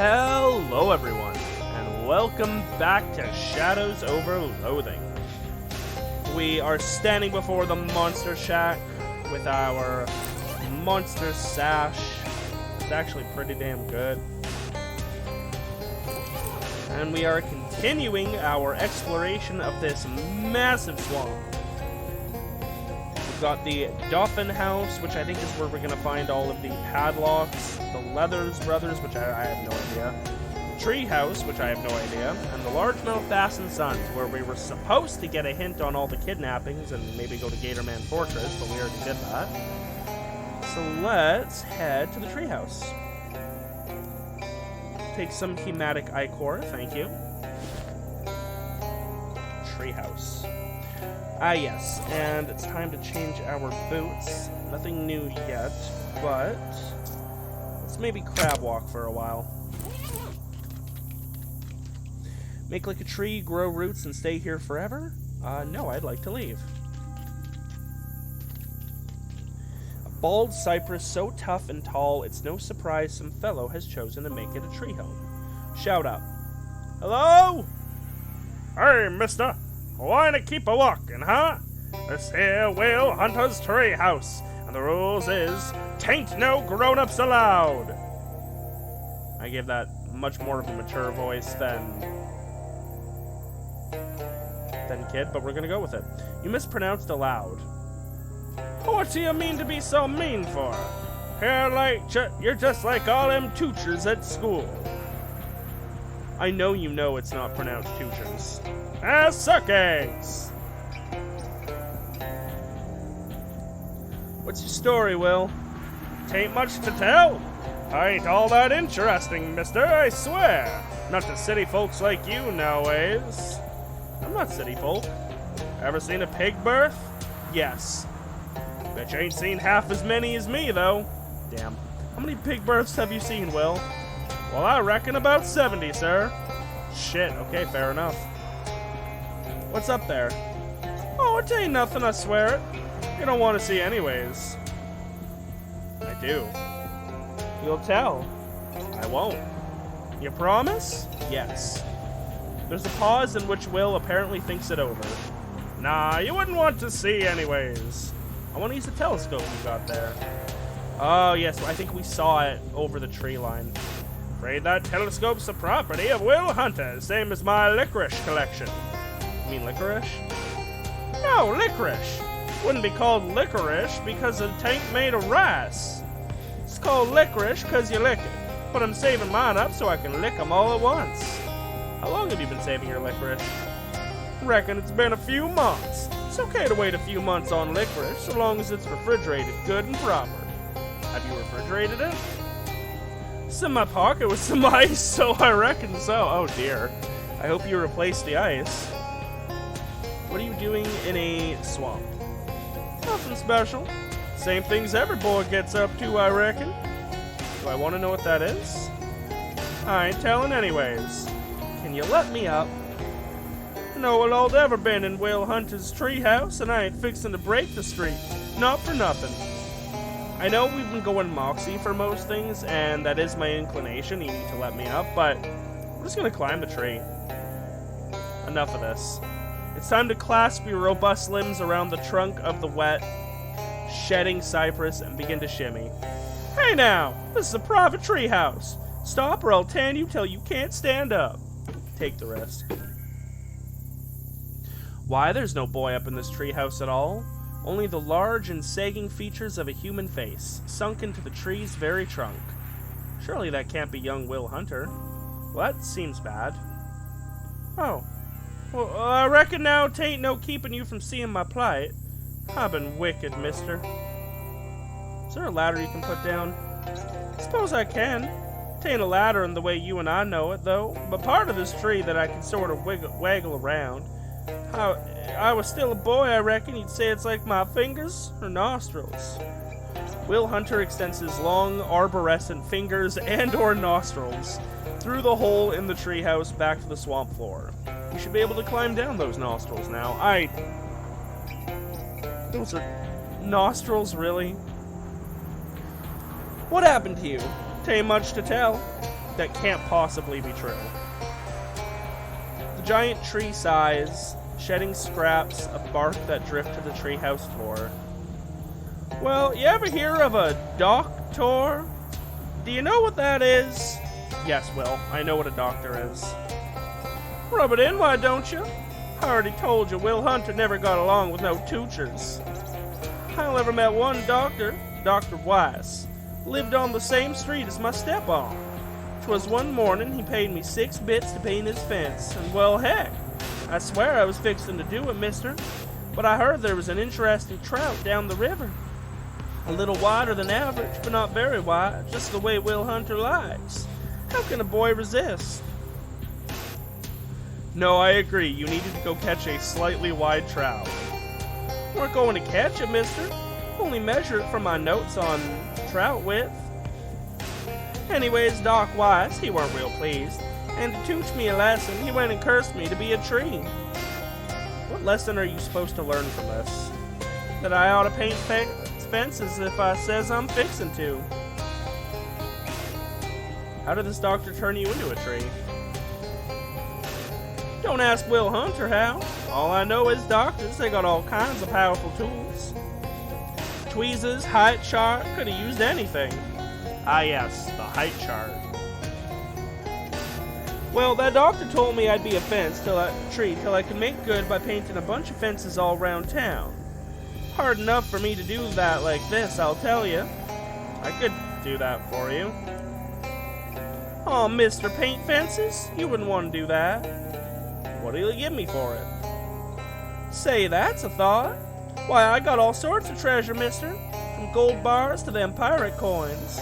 Hello everyone, and welcome back to Shadows Over Loathing. We are standing before the Monster Shack with our monster sash. It's actually pretty damn good. And we are continuing our exploration of this massive swamp. We've got the Dolphin House, which I think is where we're going to find all of the padlocks. The Leathers Brothers, which I have no idea. The Tree House, which I have no idea. And the Largemouth Bass and Sons, where we were supposed to get a hint on all the kidnappings and maybe go to Gatorman Fortress, but we already did that. So let's head to the Tree House. Take some Hematic Ichor, thank you. Treehouse. Ah, yes, and it's time to change our boots. Nothing new yet, but let's maybe crab walk for a while. Make like a tree, grow roots, and stay here forever? No, I'd like to leave. A bald cypress so tough and tall, it's no surprise some fellow has chosen to make it a tree home. Shout out. Hello? Hey, mister. Why to keep a walking, huh? This here Will Hunter's tree house, and the rules is, tain't no grown-ups allowed. I gave that much more of a mature voice than kid, but we're gonna go with it. You mispronounced allowed. What do you mean to be so mean for? You're just like all them teachers at school. I know you know it's not pronounced teachers. Suck eggs! What's your story, Will? Tain't much to tell. I ain't all that interesting, mister, I swear. Not to city folks like you nowadays. I'm not city folk. Ever seen a pig birth? Yes. Bet you ain't seen half as many as me, though. Damn. How many pig births have you seen, Will? Well, I reckon about 70, sir. Shit, okay, fair enough. What's up there? Oh, it ain't nothing, I swear it. You don't want to see anyways. I do. You'll tell. I won't. You promise? Yes. There's a pause in which Will apparently thinks it over. Nah, you wouldn't want to see anyways. I want to use the telescope you got there. Oh, yes, I think we saw it over the tree line. Afraid that telescope's the property of Will Hunter, same as my licorice collection. You mean licorice? No, licorice. Wouldn't be called licorice because it ain't made of rice. It's called licorice because you lick it. But I'm saving mine up so I can lick them all at once. How long have you been saving your licorice? Reckon it's been a few months. It's okay to wait a few months on licorice so long as it's refrigerated good and proper. Have you refrigerated it? It's in my pocket with some ice, so I reckon so. Oh dear. I hope you replaced the ice. What are you doing in a swamp? Nothing special. Same things every boy gets up to, I reckon. Do I want to know what that is? I ain't telling anyways. Can you let me up? No one old ever been in Will Hunter's treehouse, and I ain't fixing to break the street. Not for nothing. I know we've been going Moxie for most things, and that is my inclination. You need to let me up, but I'm just gonna climb the tree. Enough of this. It's time to clasp your robust limbs around the trunk of the wet, shedding cypress and begin to shimmy. Hey now! This is a private treehouse. Stop or I'll tan you till you can't stand up. Take the risk. Why, there's no boy up in this treehouse at all. Only the large and sagging features of a human face, sunk into the tree's very trunk. Surely that can't be young Will Hunter. Well, that seems bad. Oh. Well, I reckon now 'tain't no keeping you from seeing my plight. I've been wicked, mister. Is there a ladder you can put down? Suppose I can. 'Tain't a ladder in the way you and I know it, though, but part of this tree that I can sort of waggle around. I was still a boy, I reckon you'd say it's like my fingers or nostrils. Will Hunter extends his long, arborescent fingers and or nostrils through the hole in the treehouse back to the swamp floor. You should be able to climb down those nostrils now. Those are nostrils, really? What happened to you? Tain't much to tell. that can't possibly be true. The giant tree sighs, shedding scraps of bark that drift to the treehouse floor. Well, you ever hear of a doctor? Do you know what that is? Yes, Will, I know what a doctor is. Rub it in, why don't you? I already told you Will Hunter never got along with no toochers. I only ever met one doctor, Dr. Weiss. Lived on the same street as my step-on. 'Twas one morning he paid me 6 bits to paint his fence, and well, heck, I swear I was fixing to do it, mister, but I heard there was an interesting trout down the river. A little wider than average, but not very wide, just the way Will Hunter likes. How can a boy resist? No, I agree, you needed to go catch a slightly wide trout. We're going to catch it, mister. Only measure it from my notes on trout width. Anyways, Doc Weiss, he weren't real pleased, and to teach me a lesson, he went and cursed me to be a tree. What lesson are you supposed to learn from this? That I ought to paint fences if I says I'm fixing to. How did this doctor turn you into a tree? Don't ask Will Hunter how. All I know is doctors, they got all kinds of powerful tools. Tweezers, height chart, could have used anything. Ah yes, the height chart. Well, that doctor told me I'd be a tree till I could make good by painting a bunch of fences all around town. Hard enough for me to do that like this, I'll tell you. I could do that for you. Oh, Mr. Paint Fences, you wouldn't want to do that. What'll you give me for it? Say, that's a thought. Why, I got all sorts of treasure, mister. From gold bars to them pirate coins.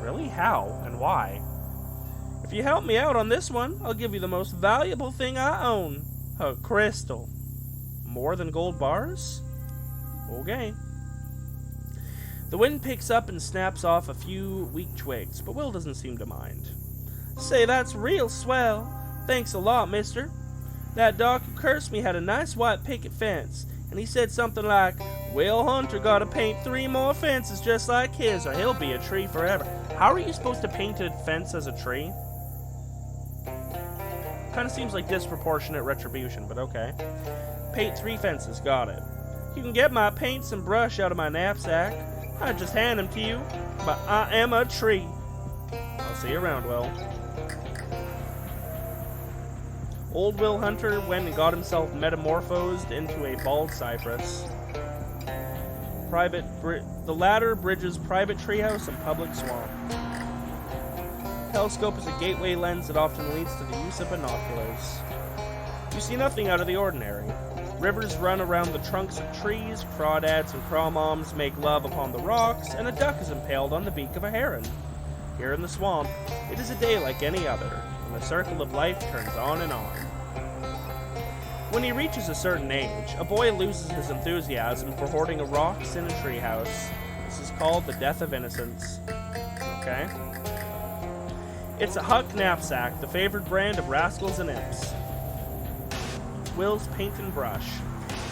Really? How? And why? If you help me out on this one, I'll give you the most valuable thing I own. A crystal. More than gold bars? Okay. The wind picks up and snaps off a few weak twigs, but Will doesn't seem to mind. Say, that's real swell. Thanks a lot, mister. That doc who cursed me had a nice white picket fence, and he said something like, Will Hunter gotta paint 3 more fences just like his, or he'll be a tree forever. How are you supposed to paint a fence as a tree? Kinda seems like disproportionate retribution, but okay. Paint 3 fences, got it. You can get my paints and brush out of my knapsack. I just hand them to you, but I am a tree. I'll see you around, Will. Old Will Hunter went and got himself metamorphosed into a bald cypress. The latter bridges private treehouse and public swamp. Telescope is a gateway lens that often leads to the use of binoculars. You see nothing out of the ordinary. Rivers run around the trunks of trees, crawdads and crawmoms make love upon the rocks, and a duck is impaled on the beak of a heron. Here in the swamp, it is a day like any other, and the circle of life turns on and on. When he reaches a certain age, a boy loses his enthusiasm for hoarding rocks in a treehouse. This is called the death of innocence. Okay? It's a Huck knapsack, the favored brand of rascals and imps. Will's paint and brush.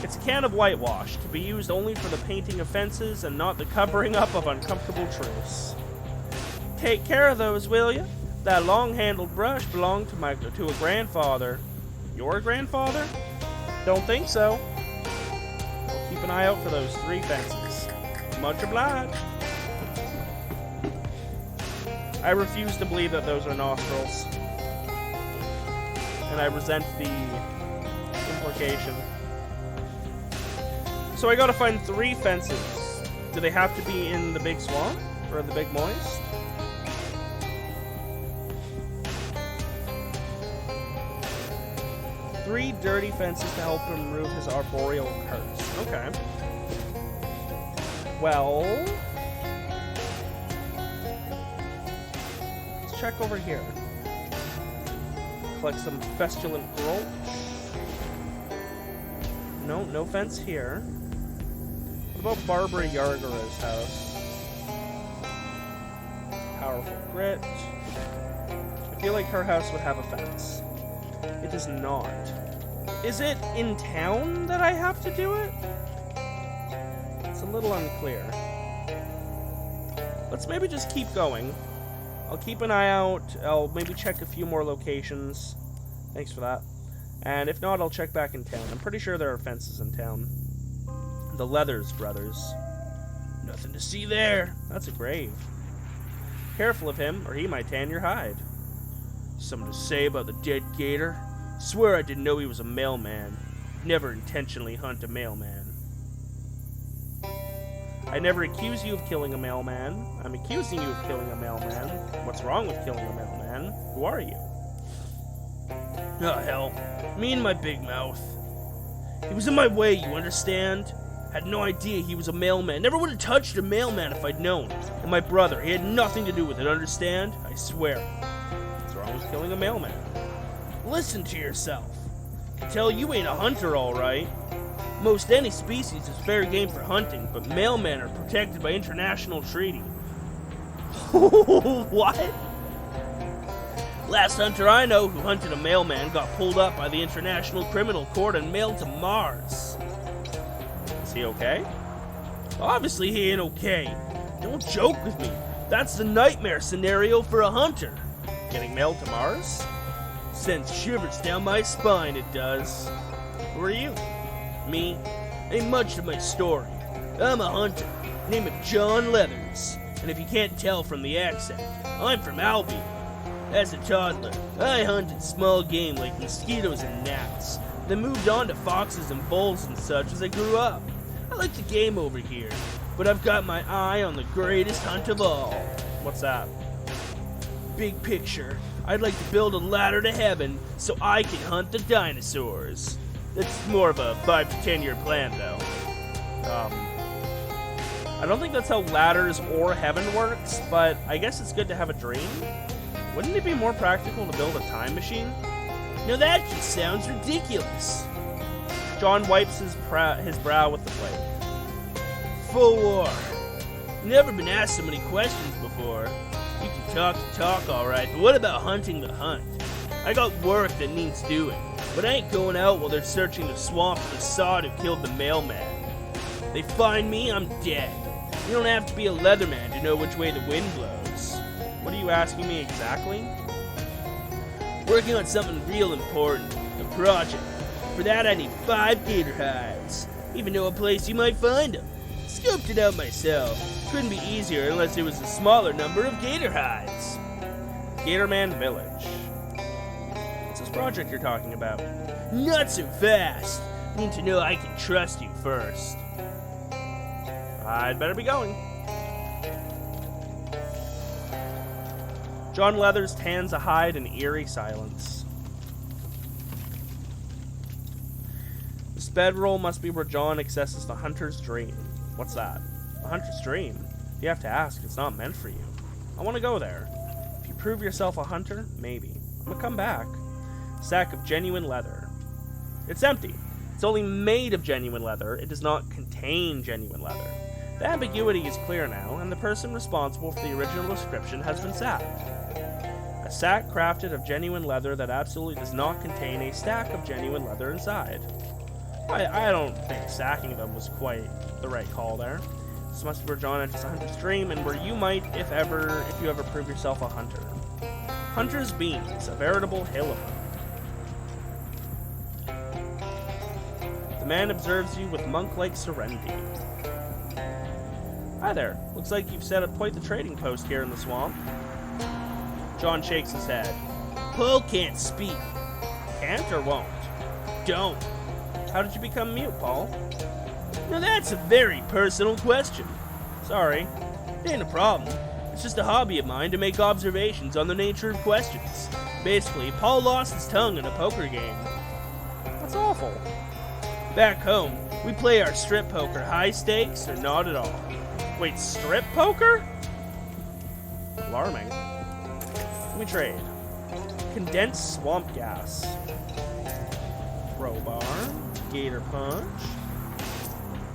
It's a can of whitewash, to be used only for the painting of fences and not the covering up of uncomfortable truths. Take care of those, will you? That long-handled brush belonged to a grandfather. Your grandfather? Don't think so. Well, keep an eye out for those 3 fences. Much obliged. I refuse to believe that those are nostrils. And I resent the implication. So I gotta find 3 fences. Do they have to be in the big swamp? Or the big moist? Three dirty fences to help him remove his arboreal curse. Okay. Well, let's check over here. Collect some festulent growth. No fence here. What about Barbara Yargara's house? Powerful grit. I feel like her house would have a fence. It does not. Is it in town that I have to do it? It's a little unclear. Let's maybe just keep going. I'll keep an eye out. I'll maybe check a few more locations. Thanks for that. And if not, I'll check back in town. I'm pretty sure there are fences in town. The Leathers brothers. Nothing to see there. That's a grave. Careful of him, or he might tan your hide. Something to say about the dead gator? Swear I didn't know he was a mailman. Never intentionally hunt a mailman. I never accuse you of killing a mailman. I'm accusing you of killing a mailman. What's wrong with killing a mailman? Who are you? Oh, hell. Me and my big mouth. He was in my way, you understand? Had no idea he was a mailman. Never would have touched a mailman if I'd known. And my brother, he had nothing to do with it, understand? I swear. What's wrong with killing a mailman? Listen to yourself. I can tell you ain't a hunter, all right. Most any species is fair game for hunting, but mailmen are protected by international treaty. What? Last hunter I know who hunted a mailman got pulled up by the International Criminal Court and mailed to Mars. Is he okay? Obviously he ain't okay. Don't joke with me. That's the nightmare scenario for a hunter. Getting mailed to Mars? Sends shivers down my spine, it does. Who are you? Me? Ain't much to my story. I'm a hunter, name of John Leathers. And if you can't tell from the accent, I'm from Albion. As a toddler, I hunted small game like mosquitoes and gnats, then moved on to foxes and bulls and such as I grew up. I like the game over here, but I've got my eye on the greatest hunt of all. What's that? Big picture, I'd like to build a ladder to heaven so I can hunt the dinosaurs. That's more of a 5 to 10 year plan, though. I don't think that's how ladders or heaven works, but I guess it's good to have a dream. Wouldn't it be more practical to build a time machine? Now that just sounds ridiculous. John wipes his brow with the plate. Full war. Never been asked so many questions before. You can talk the talk alright, but what about hunting the hunt? I got work that needs doing, but I ain't going out while they're searching the swamp for the sod who killed the mailman. They find me, I'm dead. You don't have to be a leatherman to know which way the wind blows. What are you asking me exactly? Working on something real important, a project. For that I need 5 gator hides. Even know a place you might find them. Scoped it out myself. Couldn't be easier unless it was a smaller number of gator hides. Gatorman Village. What's this project you're talking about? Not so fast. Need to know I can trust you first. I'd better be going. John Leathers tans a hide in eerie silence. This bedroll must be where John accesses the hunter's dream. What's that? The hunter's dream? You have to ask, it's not meant for you. I want to go there. If you prove yourself a hunter, maybe. I'm gonna come back. Sack of genuine leather. It's empty. It's only made of genuine leather. It does not contain genuine leather. The ambiguity is clear now, and the person responsible for the original description has been sacked. A sack crafted of genuine leather that absolutely does not contain a stack of genuine leather inside. I don't think sacking them was quite the right call there. This must be where John enters a hunter's dream, and where you might, if you ever prove yourself a hunter. Hunter's Beans, a veritable hill of them. The man observes you with monk-like serenity. Hi there. Looks like you've set up quite the trading post here in the swamp. John shakes his head. Paul can't speak. Can't or won't? Don't. How did you become mute, Paul? Now that's a very personal question. Sorry. It ain't a problem. It's just a hobby of mine to make observations on the nature of questions. Basically, Paul lost his tongue in a poker game. That's awful. Back home, we play our strip poker high stakes or not at all. Wait, strip poker? Alarming. Let me trade. Condensed swamp gas. Crowbar. Gator punch.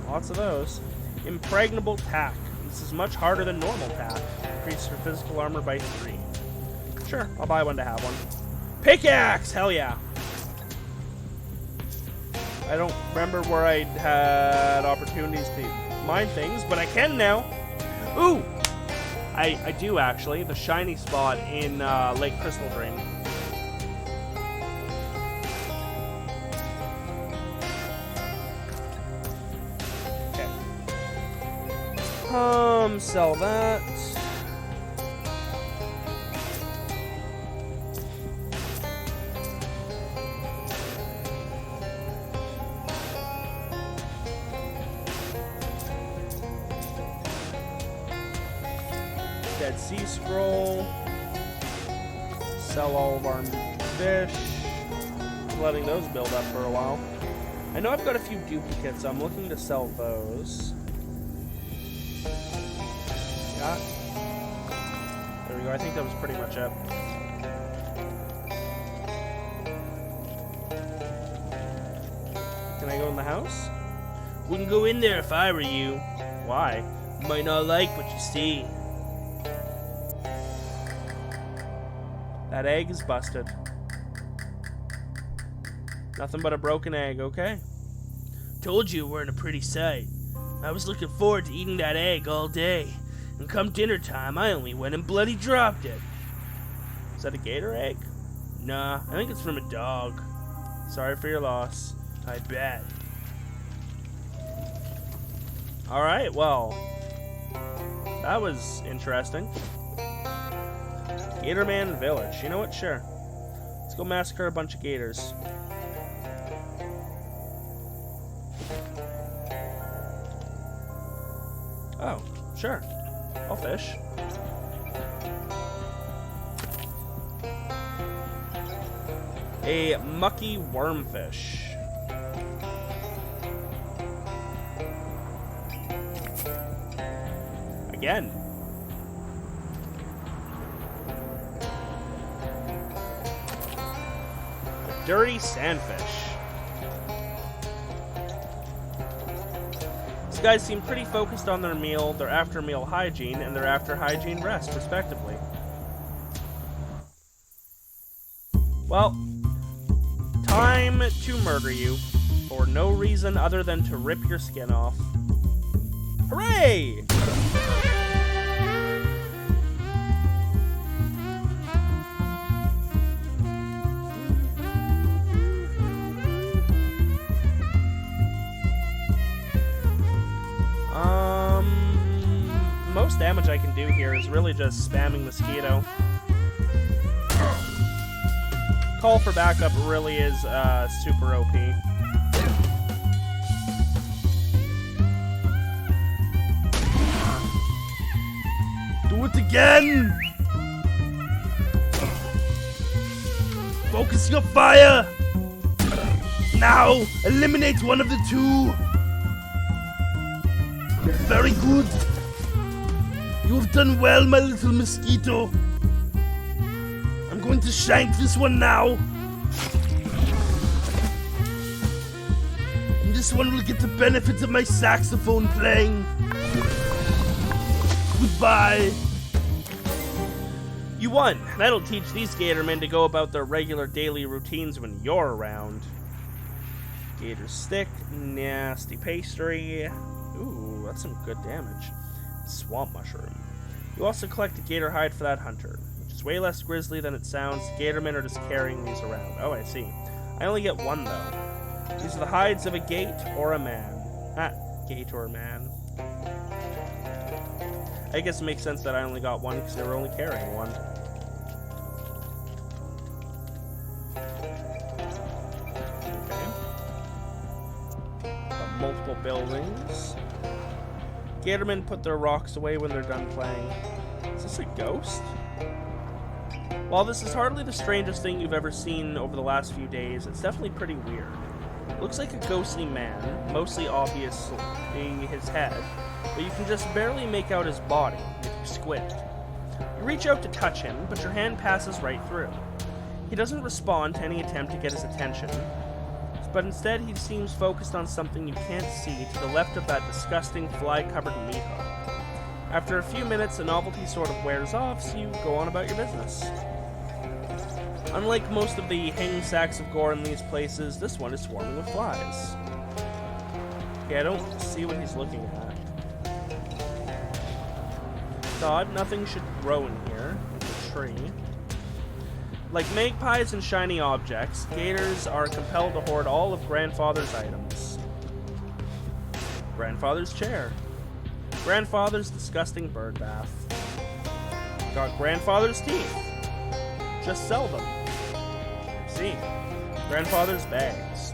Lots of those. Impregnable tack. This is much harder than normal tack. Increases your physical armor by 3. Sure, I'll buy one to have one. Pickaxe! Hell yeah. I don't remember where I had opportunities to mine things, but I can now. Ooh! I do actually. The shiny spot in Lake Crystal Dream. Okay. Sell that. Dead Sea Scroll. Sell all of our fish. Letting those build up for a while. I know I've got a few duplicates, so I'm looking to sell those. Yeah. There we go. I think that was pretty much it. Can I go in the house? Wouldn't go in there if I were you. Why? You might not like what you see. That egg is busted. Nothing but a broken egg, okay? Told you we're in a pretty sight. I was looking forward to eating that egg all day. And come dinner time, I only went and bloody dropped it. Is that a gator egg? Nah, I think it's from a dog. Sorry for your loss. I bet. Alright, well. That was interesting. Gatorman Village. You know what? Sure. Let's go massacre a bunch of gators. Oh, sure. I'll fish. A mucky wormfish. Again. A dirty sandfish. These guys seem pretty focused on their meal, their after-meal hygiene, and their after-hygiene rest, respectively. Well, time to murder you, for no reason other than to rip your skin off. Hooray! Most damage I can do here is really just spamming Mosquito. Call for backup really is super OP. Do it again! Focus your fire! Now, eliminate one of the two! Very good! You have done well, my little mosquito. I'm going to shank this one now. And this one will get the benefit of my saxophone playing. Goodbye. You won. That'll teach these gatormen to go about their regular daily routines when you're around. Gator stick, nasty pastry. Ooh, that's some good damage. Swamp mushroom. You also collect a gator hide for that hunter, which is way less grisly than it sounds. Gatormen are just carrying these around. Oh, I see. I only get one, though. These are the hides of a gate or a man. Ah, gate or man. I guess it makes sense that I only got one because they were only carrying one. Okay. Got multiple buildings. Gatormen put their rocks away when they're done playing. Is this a ghost? While this is hardly the strangest thing you've ever seen over the last few days, it's definitely pretty weird. It looks like a ghostly man, mostly obviously his head, but you can just barely make out his body if you squint. You reach out to touch him, but your hand passes right through. He doesn't respond to any attempt to get his attention, but instead he seems focused on something you can't see to the left of that disgusting fly-covered meat hook. After a few minutes, the novelty sort of wears off, so you go on about your business. Unlike most of the hanging sacks of gore in these places, this one is swarming with flies. Yeah, I don't see what he's looking at. thought. Nothing should grow in here. A tree. Like magpies and shiny objects, gators are compelled to hoard all of Grandfather's items. Grandfather's chair. Grandfather's disgusting bird bath. Got Grandfather's teeth. Just sell them. See. Grandfather's bags.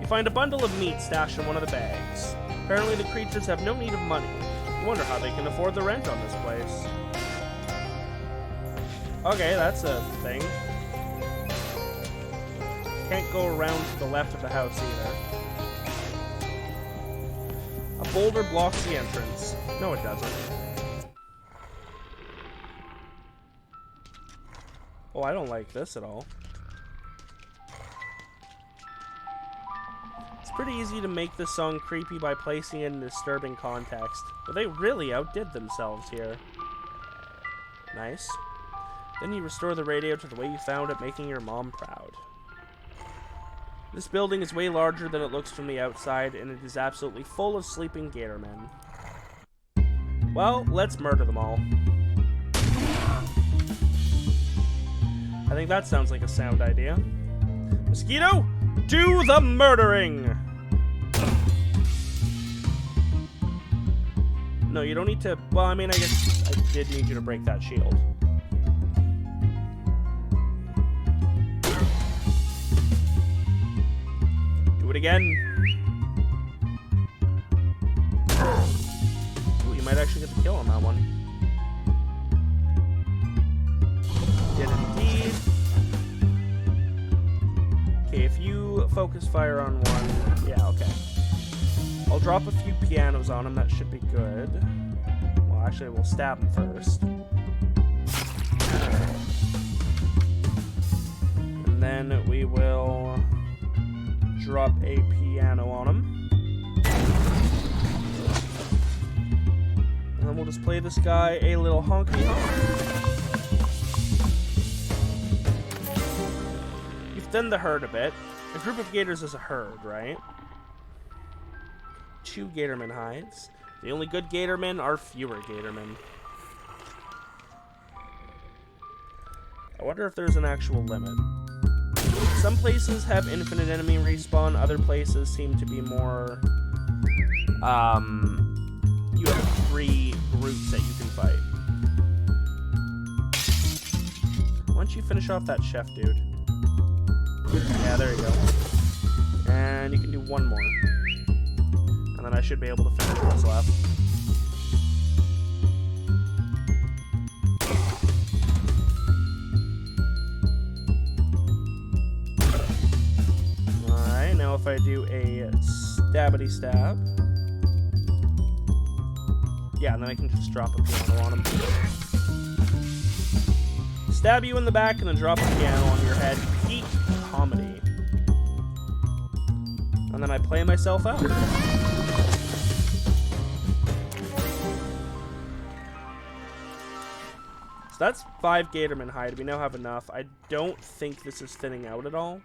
You find a bundle of meat stashed in one of the bags. Apparently the creatures have no need of money. You wonder how they can afford the rent on this place. Okay, that's a thing. Can't go around to the left of the house either. A boulder blocks the entrance. No, it doesn't. Oh, I don't like this at all. It's pretty easy to make this song creepy by placing it in disturbing context, but they really outdid themselves here. Nice. Then you restore the radio to the way you found it, making your mom proud. This building is way larger than it looks from the outside, and it is absolutely full of sleeping gator men. Well, let's murder them all. I think that sounds like a sound idea. Mosquito, do the murdering! No, you don't need to... Well, I mean, I guess I did need you to break that shield. Do it again. Ooh, you might actually get the kill on that one. Did indeed. Okay, if you focus fire on one... Yeah, okay. I'll drop a few pianos on him. That should be good. Well, actually, we'll stab him first. And then we will... drop a piano on him. And then we'll just play this guy a little honky honk. You've thinned the herd a bit. A group of gators is a herd, right? 2 gatorman hides. The only good gatormen are fewer gatormen. I wonder if there's an actual limit. Some places have infinite enemy respawn, other places seem to be more, you have 3 groups that you can fight. Why don't you finish off that chef dude? Yeah, there you go. And you can do 1 more. And then I should be able to finish what's left. Now if I do a stabbity stab. Yeah, and then I can just drop a piano on him. Stab you in the back and then drop a piano on your head. Peak comedy. And then I play myself out. So that's 5 gatorman hide. We now have enough. I don't think this is thinning out at all.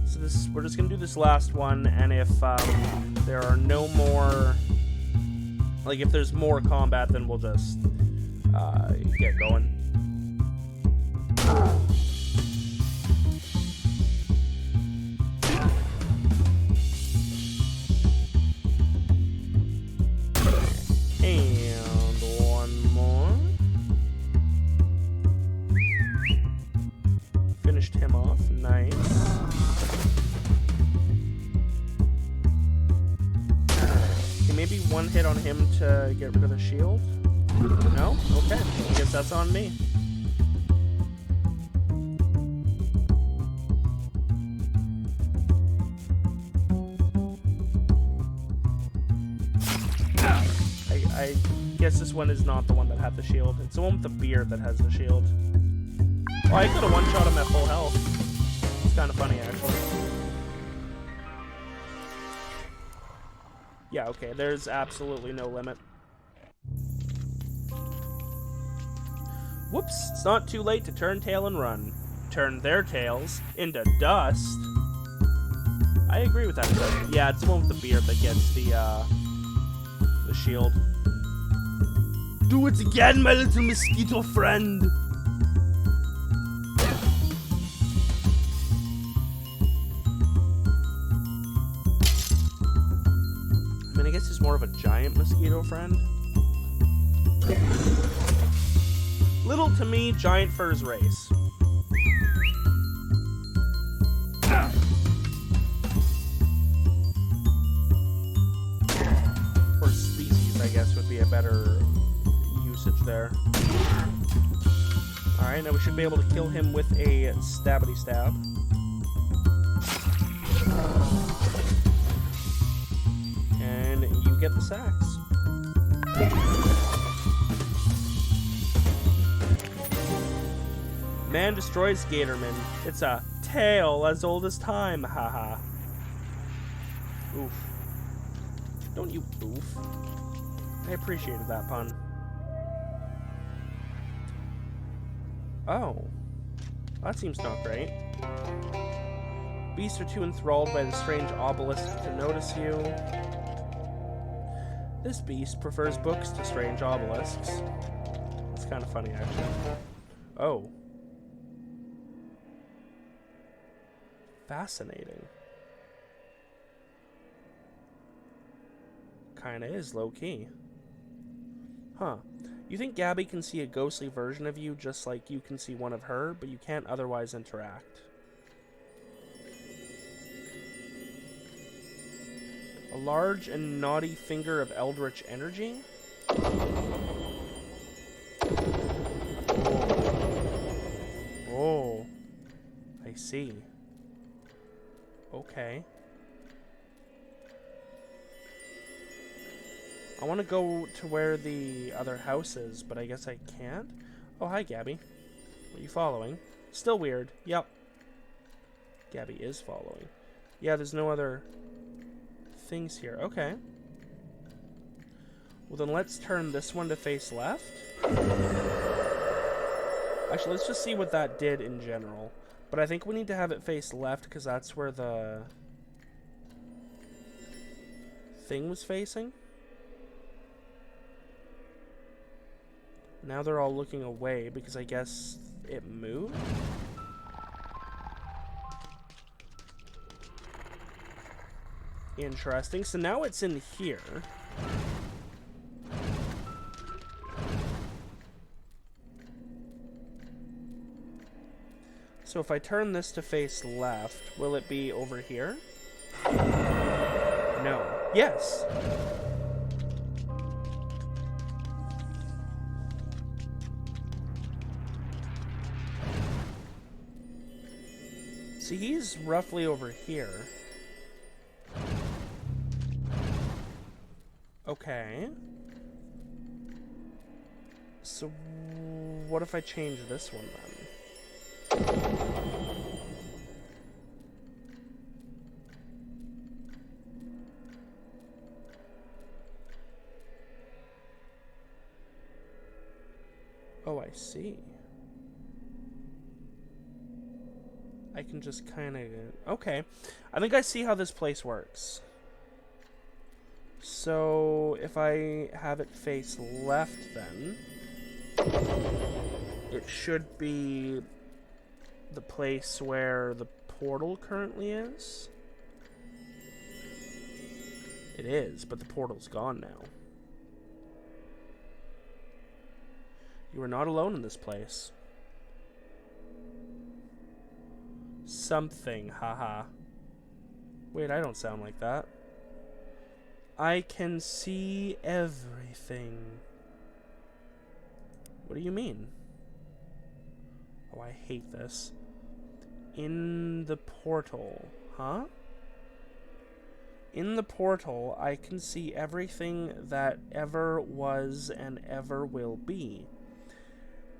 So we're just gonna do this last one, and if there are no more, like if there's more combat, then we'll just get going. And 1 more. Finished him off. Nice. Maybe 1 hit on him to get rid of the shield? No? Okay. I guess that's on me. I guess this one is not the one that had the shield. It's the one with the beard that has the shield. Oh, I could have one-shot him at full health. It's kind of funny, actually. Yeah, okay, there's absolutely no limit. Whoops, it's not too late to turn tail and run. Turn their tails into dust. I agree with that. Yeah, it's the one with the beard that gets the shield. do it again, my little mosquito friend. I mean, I guess he's more of a giant mosquito friend. Little to me, giant for his race. Or species, I guess, would be a better usage there. Alright, now we should be able to kill him with a stabbity stab. And you get the sacks. Man destroys Gatorman. It's a tale as old as time, haha. Oof. Don't you oof. I appreciated that pun. Oh. That seems not great. Beasts are too enthralled by the strange obelisk to notice you. This beast prefers books to strange obelisks. That's kind of funny, actually. Oh. Fascinating. Kinda is low-key. Huh. You think Gabby can see a ghostly version of you just like you can see one of her, but you can't otherwise interact. A large and naughty finger of eldritch energy? Oh. I see. Okay. I want to go to where the other house is, but I guess I can't. Oh, hi, Gabby. Are you following? Still weird. Yep. Gabby is following. Yeah, there's no other things here. Okay. Well, then let's turn this one to face left. Actually, let's just see what that did in general. But I think we need to have it face left because that's where the thing was facing. Now they're all looking away because I guess it moved. Interesting. So now it's in here. So if I turn this to face left, will it be over here? No. Yes! See, he's roughly over here. Okay. So what if I change this one then? Oh, I see. I can just kind of... Okay. I think I see how this place works. So, if I have it face left then, it should be the place where the portal currently is. It is, but the portal's gone now. You are not alone in this place. Something, haha. Wait, I don't sound like that. I can see everything. What do you mean? Oh, I hate this. In the portal, huh? In the portal, I can see everything that ever was and ever will be.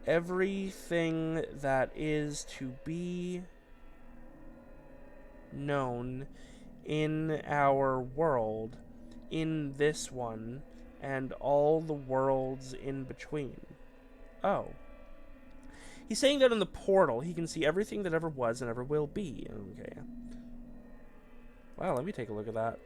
Everything that is to be known in our world, in this one, and all the worlds in between. Oh. He's saying that in the portal, he can see everything that ever was and ever will be. Okay. Wow, let me take a look at that.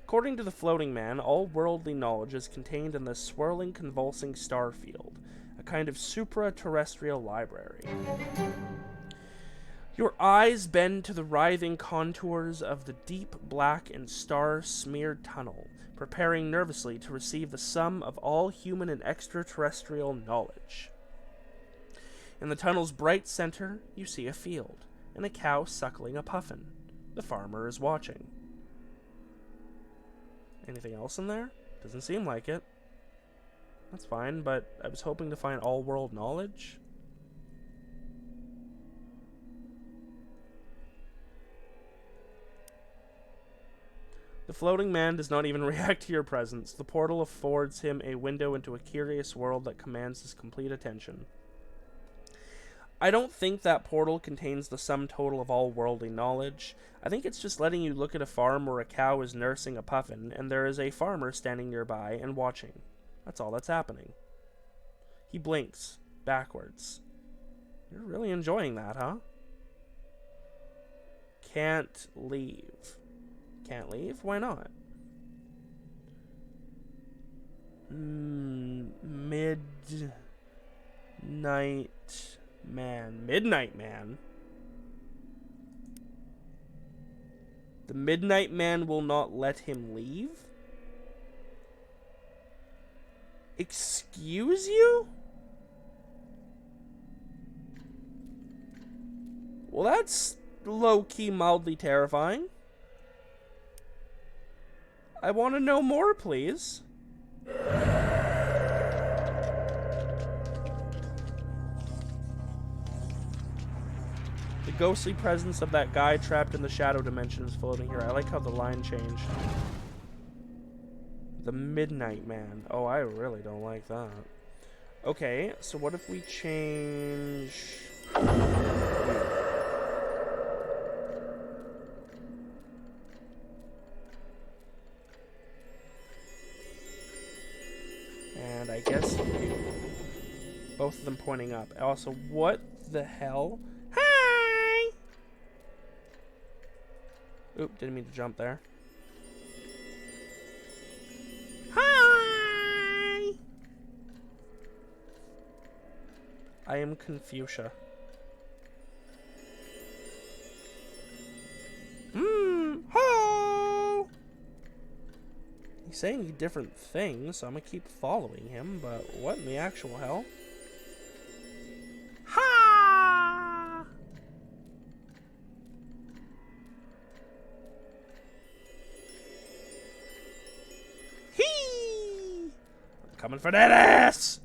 According to the floating man, all worldly knowledge is contained in the swirling, convulsing star field, a kind of supra-terrestrial library. Your eyes bend to the writhing contours of the deep, black, and star-smeared tunnel, preparing nervously to receive the sum of all human and extraterrestrial knowledge. In the tunnel's bright center, you see a field, and a cow suckling a puffin. The farmer is watching. Anything else in there? Doesn't seem like it. That's fine, but I was hoping to find all-world knowledge. The floating man does not even react to your presence. The portal affords him a window into a curious world that commands his complete attention. I don't think that portal contains the sum total of all worldly knowledge. I think it's just letting you look at a farm where a cow is nursing a puffin, and there is a farmer standing nearby and watching. That's all that's happening. He blinks, backwards. You're really enjoying that, huh? Can't leave. Can't leave? Why not? Midnight Man. Midnight Man? The Midnight Man will not let him leave? Excuse you? Well, that's low-key mildly terrifying. I want to know more, please. The ghostly presence of that guy trapped in the shadow dimension is floating here. I like how the line changed. The Midnight Man. Oh, I really don't like that. Okay, so what if we change... And I guess both of them pointing up. Also, what the hell? Hi! Oop, didn't mean to jump there. Hi! I am Confucia. Ho! He's saying different things, so I'm gonna keep following him, but what in the actual hell? Ha! Hee! I'm coming for that ass!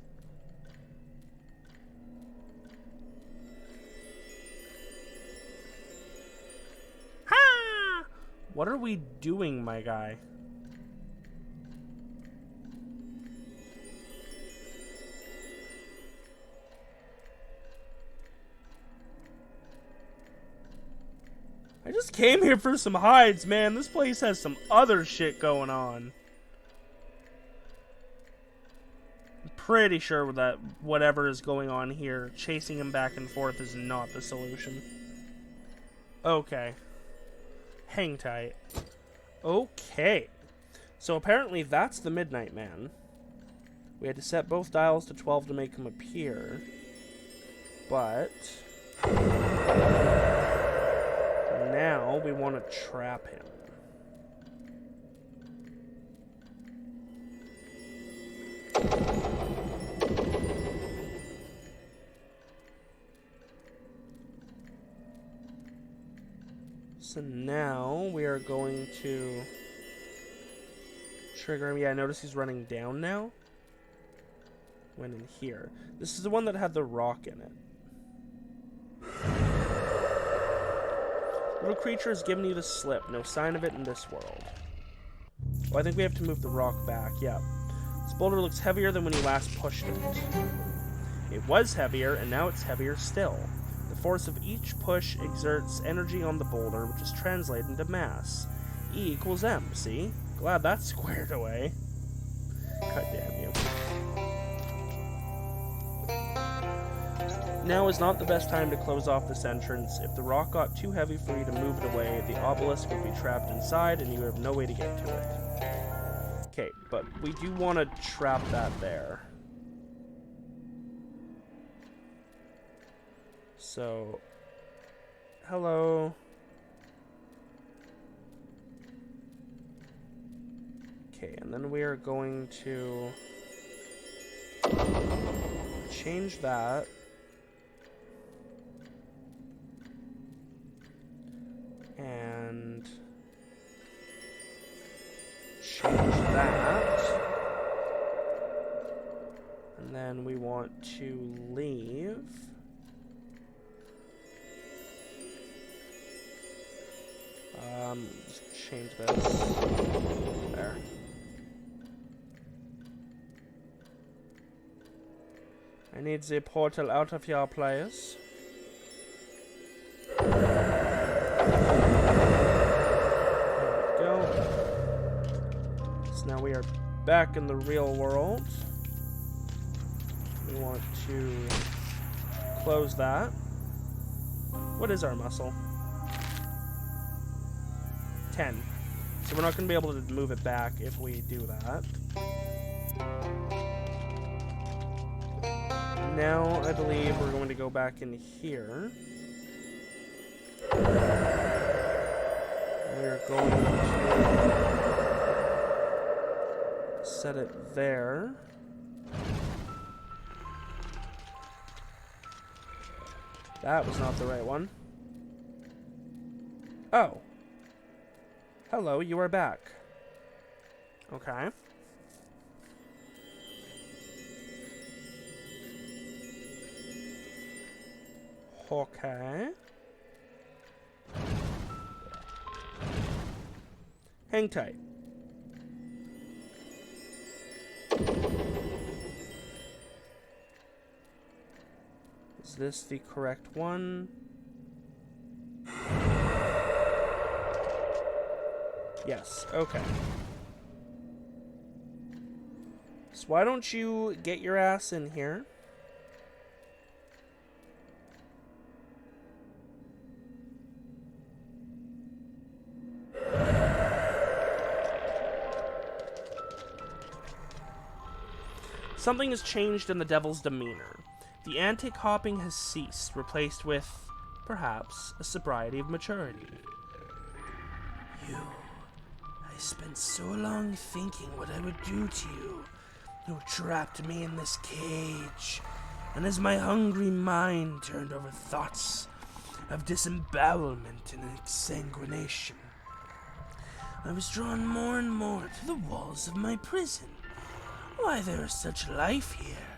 Ha! What are we doing, my guy? I just came here for some hides, man. This place has some other shit going on. I'm pretty sure that whatever is going on here, chasing him back and forth is not the solution. Okay. Hang tight. Okay. So apparently that's the Midnight Man. We had to set both dials to 12 to make him appear. But... now we want to trap him. So now we are going to trigger him. Yeah, notice he's running down now. Went in here. This is the one that had the rock in it. Little creature has given you the slip. No sign of it in this world. Oh, I think we have to move the rock back. Yeah. This boulder looks heavier than when you last pushed it. It was heavier, and now it's heavier still. The force of each push exerts energy on the boulder, which is translated into mass. E equals M, see? Glad that's squared away. God damn you. Now is not the best time to close off this entrance. If the rock got too heavy for you to move it away, the obelisk would be trapped inside and you have no way to get to it. but we do want to trap that there. So, hello. Okay, and then we are going to change that. And change that. And then we want to leave. Just change this. There. I need the portal out of your place. There we go. So now we are back in the real world. We want to close that. What is our muscle? 10. So we're not going to be able to move it back if we do that. Now I believe we're going to go back in here. We're going to set it there. That was not the right one. Oh. Hello, you are back. Okay. Okay. Hang tight. Is this the correct one? Yes, okay. So why don't you get your ass in here? Something has changed in the devil's demeanor. The antic hopping has ceased, replaced with, perhaps, a sobriety of maturity. You... I spent so long thinking what I would do to you. You trapped me in this cage, and as my hungry mind turned over thoughts of disembowelment and exsanguination, I was drawn more and more to the walls of my prison. Why, there is such life here.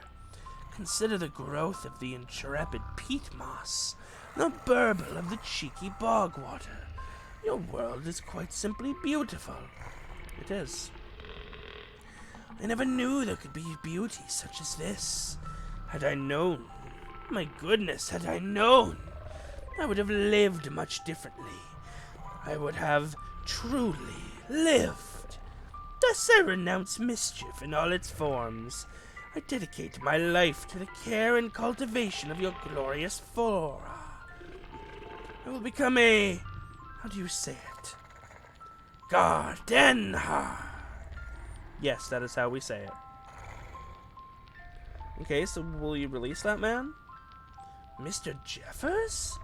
Consider the growth of the intrepid peat moss, the burble of the cheeky bog water. Your world is quite simply beautiful. It is. I never knew there could be beauty such as this. Had I known, my goodness, had I known, I would have lived much differently. I would have truly lived. Thus I renounce mischief in all its forms. I dedicate my life to the care and cultivation of your glorious flora. I will become a... how do you say it? Gardenhar. Yes, that is how we say it. Okay, so will you release that man? Mr. Jeffers?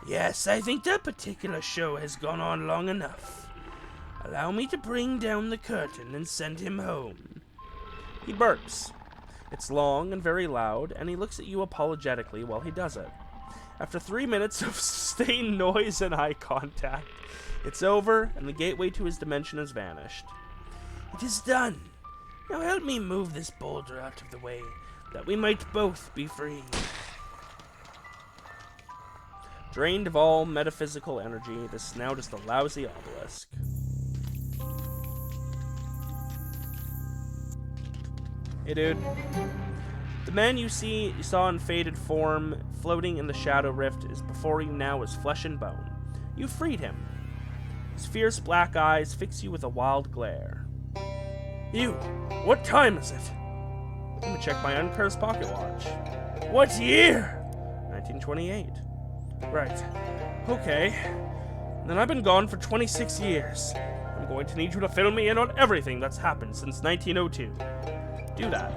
Yes, I think that particular show has gone on long enough. Allow me to bring down the curtain and send him home. He burps. It's long and very loud, and he looks at you apologetically while he does it. After 3 minutes of sustained noise and eye contact, it's over, and the gateway to his dimension has vanished. It is done. Now help me move this boulder out of the way, that we might both be free. Drained of all metaphysical energy, this is now just a lousy obelisk. Hey, dude. The man you saw in faded form, floating in the shadow rift, is before you now as flesh and bone. You freed him. His fierce black eyes fix you with a wild glare. You, what time is it? Let me check my uncursed pocket watch. What year? 1928. Right. Okay. Then I've been gone for 26 years. I'm going to need you to fill me in on everything that's happened since 1902. Do that.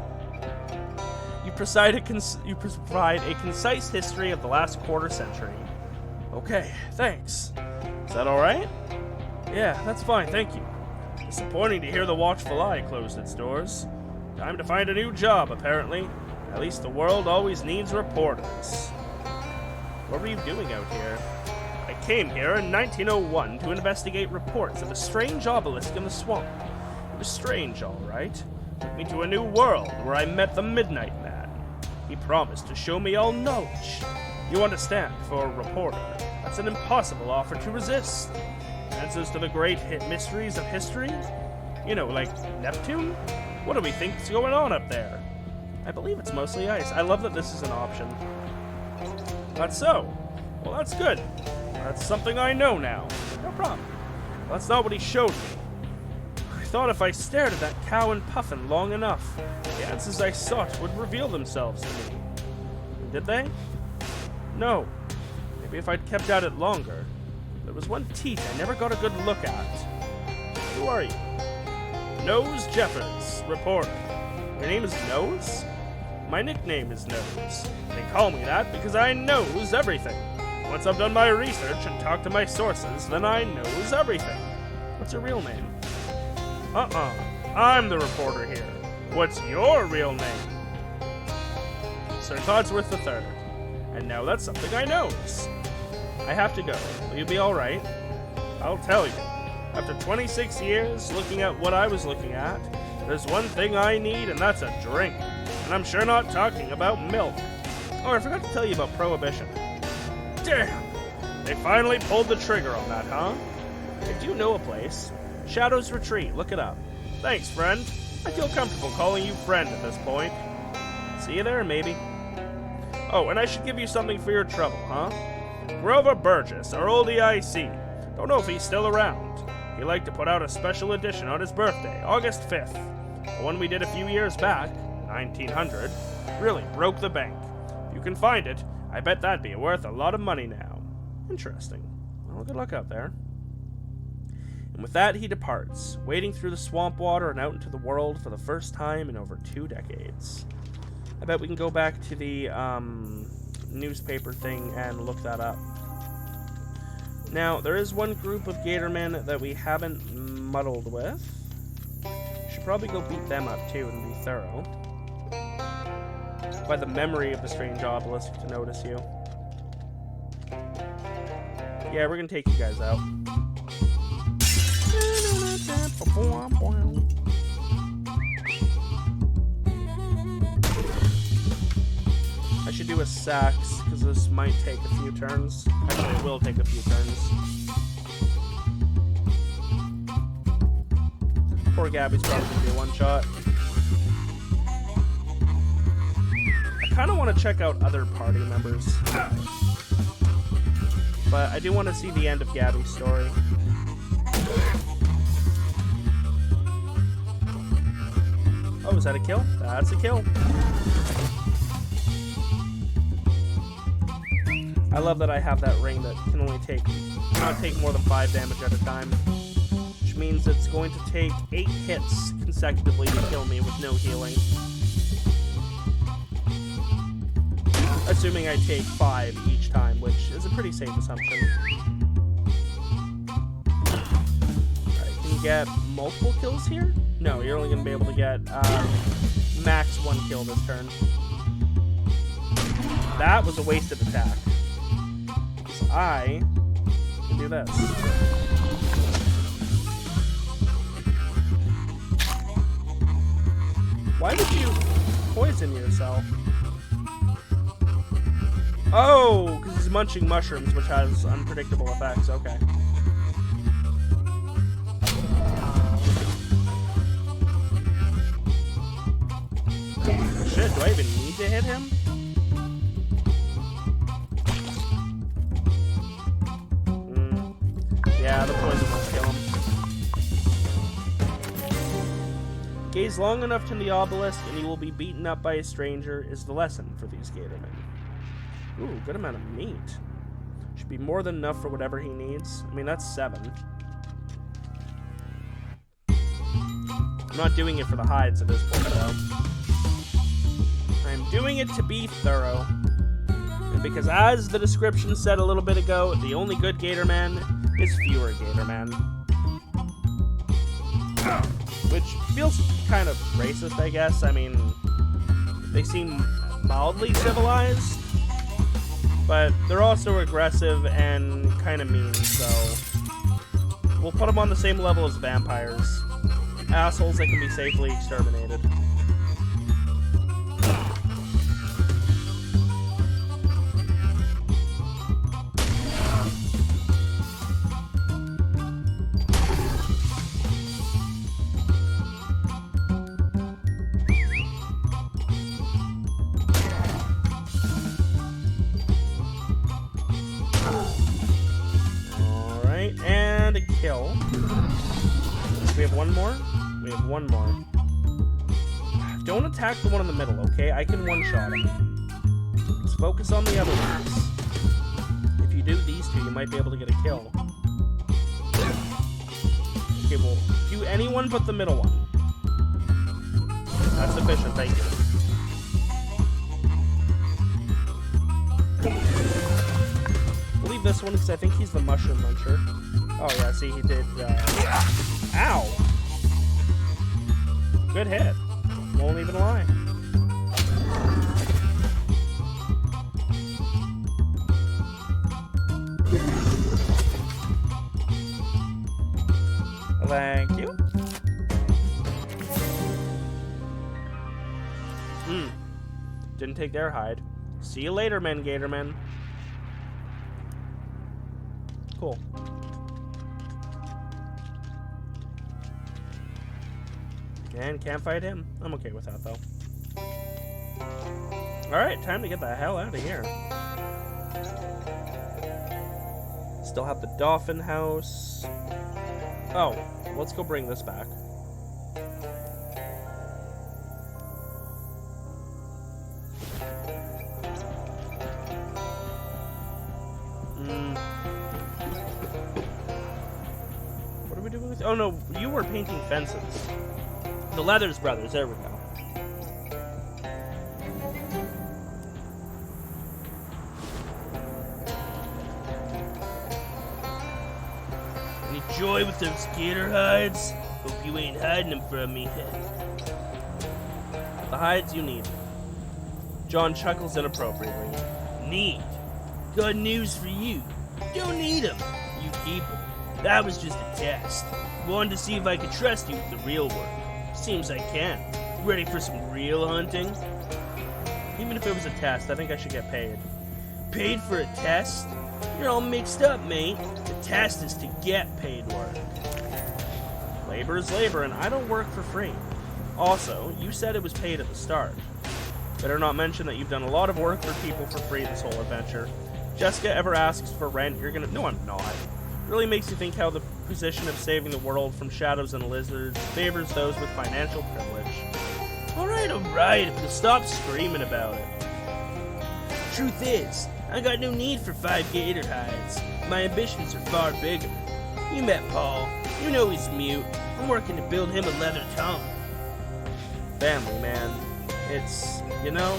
You provide a concise history of the last quarter century. Okay, thanks. Is that alright? Yeah, that's fine, thank you. Disappointing to hear the Watchful Eye closed its doors. Time to find a new job, apparently. At least the world always needs reporters. What were you doing out here? I came here in 1901 to investigate reports of a strange obelisk in the swamp. It was strange, all right. Took me to a new world where I met the Midnight Man. He promised to show me all knowledge. You understand, for a reporter, that's an impossible offer to resist. Answers to the great mysteries of history? You know, like Neptune? What do we think's going on up there? I believe it's mostly ice. I love that this is an option. That's so. Well, that's good. That's something I know now. No problem. Well, that's not what he showed me. I thought if I stared at that cow and puffin long enough, the answers I sought would reveal themselves to me. Did they? No. Maybe if I'd kept at it longer. There was one teeth I never got a good look at. Who are you? Nose Jeffers, reporter. Your name is Nose? My nickname is Nose. They call me that because I knows everything. Once I've done my research and talked to my sources, then I knows everything. What's your real name? I'm the reporter here. What's your real name? Sir Codsworth III. And now that's something I knows. I have to go. Will you be alright? I'll tell you. After 26 years looking at what I was looking at, there's one thing I need, and that's a drink. And I'm sure not talking about milk. Oh, I forgot to tell you about Prohibition. Damn! They finally pulled the trigger on that, huh? If you know a place, Shadows Retreat, look it up. Thanks, friend. I feel comfortable calling you friend at this point. See you there, maybe. Oh, and I should give you something for your trouble, huh? Grover Burgess, our old EIC. Don't know if he's still around. He liked to put out a special edition on his birthday, August 5th. The one we did a few years back, 1900, really broke the bank. If you can find it, I bet that'd be worth a lot of money now. Interesting. Well, good luck out there. And with that, he departs, wading through the swamp water and out into the world for the first time in over 2 decades. I bet we can go back to the newspaper thing and look that up. Now, there is one group of Gatormen that we haven't muddled with. Should probably go beat them up too and be thorough. By the memory of the strange obelisk to notice you. Yeah, we're gonna take you guys out. I should do a sax, because this might take a few turns. Actually, it will take a few turns. Poor Gabby's probably going to be a one-shot. I kind of want to check out other party members. But I do want to see the end of Gabby's story. Oh, is that a kill? That's a kill. I love that I have that ring that can only cannot take more than 5 damage at a time. Which means it's going to take 8 hits consecutively to kill me with no healing. Assuming I take 5 each time, which is a pretty safe assumption. Alright, can you get multiple kills here? No, you're only going to be able to get max 1 kill this turn. That was a wasted attack. I can do this. Why would you poison yourself? Oh, because he's munching mushrooms, which has unpredictable effects. Okay. Shit, do I even need to hit him? Yeah, the poison will kill him. Gaze long enough to the obelisk and he will be beaten up by a stranger is the lesson for these Gatormen. Ooh, good amount of meat. Should be more than enough for whatever he needs. I mean, that's 7. not doing it for the hides at this point, though. I'm doing it to be thorough. And because, as the description said a little bit ago, the only good Gatorman is fewer Gatorman. Which feels kind of racist, I guess. I mean, they seem mildly civilized, but they're also aggressive and kind of mean, so we'll put them on the same level as vampires. Assholes that can be safely exterminated. Alright, and a kill. We have one more? We have one more. Don't attack the one in the middle, okay? I can one-shot him. Let's focus on the other ones. If you do these two, you might be able to get a kill. Okay, well, do anyone but the middle one. That's sufficient, thank you. We'll leave this one because I think he's the mushroom muncher. Oh yeah, see, he did, ow! Good hit. Won't even lie. Thank you. Didn't take their hide. See you later, men, Gatormen. Cool. And can't fight him. I'm okay with that, though. Alright, time to get the hell out of here. Still have the dolphin house. Oh, let's go bring this back. What are we doing with... Oh no, you were painting fences. The Leathers Brothers, there we go. Any joy with those gator hides? Hope you ain't hiding them from me. The hides you need. John chuckles inappropriately. Need? Got news for you. Don't need them. You keep them. That was just a test. Wanted to see if I could trust you with the real work. Seems I can. Ready for some real hunting? Even if it was a test, I think I should get paid. Paid for a test? You're all mixed up, mate. The test is to get paid work. Labor is labor, and I don't work for free. Also, you said it was paid at the start. Better not mention that you've done a lot of work for people for free this whole adventure. Jessica ever asks for rent, you're gonna... No, I'm not. It really makes you think how the position of saving the world from shadows and lizards favors those with financial privilege. Alright, if you'll stop screaming about it. Truth is, I got no need for 5 gator hides. My ambitions are far bigger. You met Paul. You know he's mute. I'm working to build him a leather tongue. Family, man. It's, you know...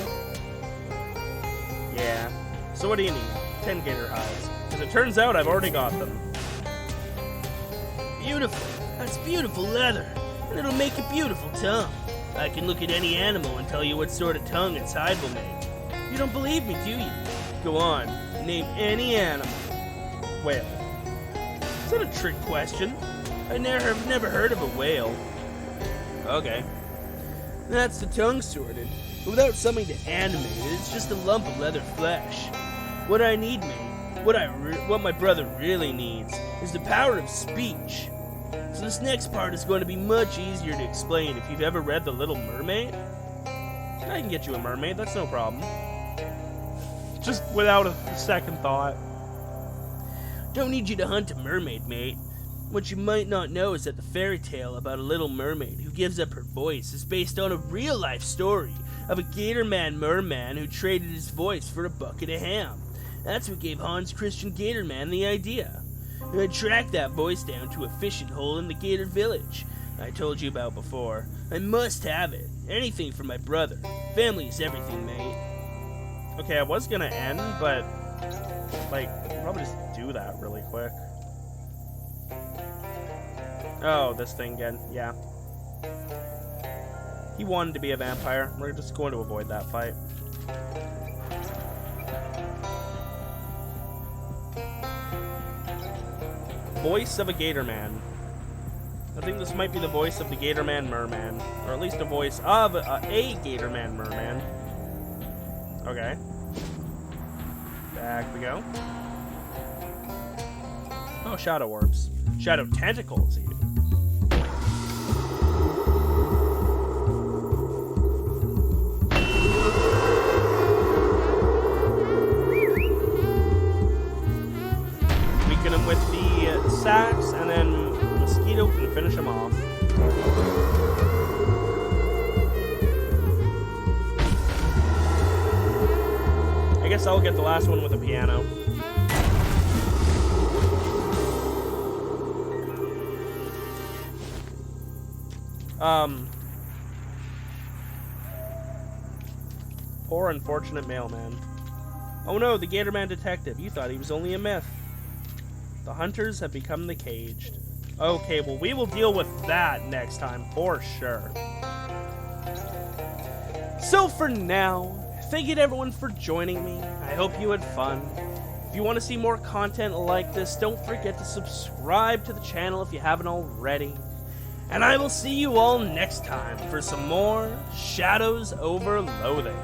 Yeah. So what do you need? 10 gator hides. Because it turns out I've already got them. Beautiful. That's beautiful leather. And it'll make a beautiful tongue. I can look at any animal and tell you what sort of tongue its hide will make. You don't believe me, do you? Go on. Name any animal. Whale. Is that a trick question? I've never heard of a whale. Okay. That's the tongue sorted. But without something to animate it, it's just a lump of leather flesh. What I need, mate, what my brother really needs, is the power of speech. So this next part is going to be much easier to explain if you've ever read The Little Mermaid. I can get you a mermaid, that's no problem. Just without a second thought. Don't need you to hunt a mermaid, mate. What you might not know is that the fairy tale about a little mermaid who gives up her voice is based on a real-life story of a Gatorman merman who traded his voice for a bucket of ham. That's what gave Hans Christian Gatorman the idea. And I tracked that voice down to a fishing hole in the Gator village. I told you about before. I must have it. Anything for my brother. Family is everything, mate. Okay, I was gonna end, but like, I could probably just do that really quick. Oh, this thing again. Yeah. He wanted to be a vampire. We're just going to avoid that fight. Voice of a Gator Man. I think this might be the voice of the Gator Man Merman. Or at least a voice of a Gator Man Merman. Okay. Back we go. Oh, shadow orbs. Shadow tentacles, even. Weaken him with the sacks, and then Mosquito can finish him off. I guess I'll get the last one with a piano. Poor unfortunate mailman. Oh no, the Gatorman detective. You thought he was only a myth. The hunters have become the caged. Okay, well, we will deal with that next time for sure. So for now, thank you to everyone for joining me. I hope you had fun. If you want to see more content like this, don't forget to subscribe to the channel if you haven't already. And I will see you all next time for some more Shadows Over Loathing.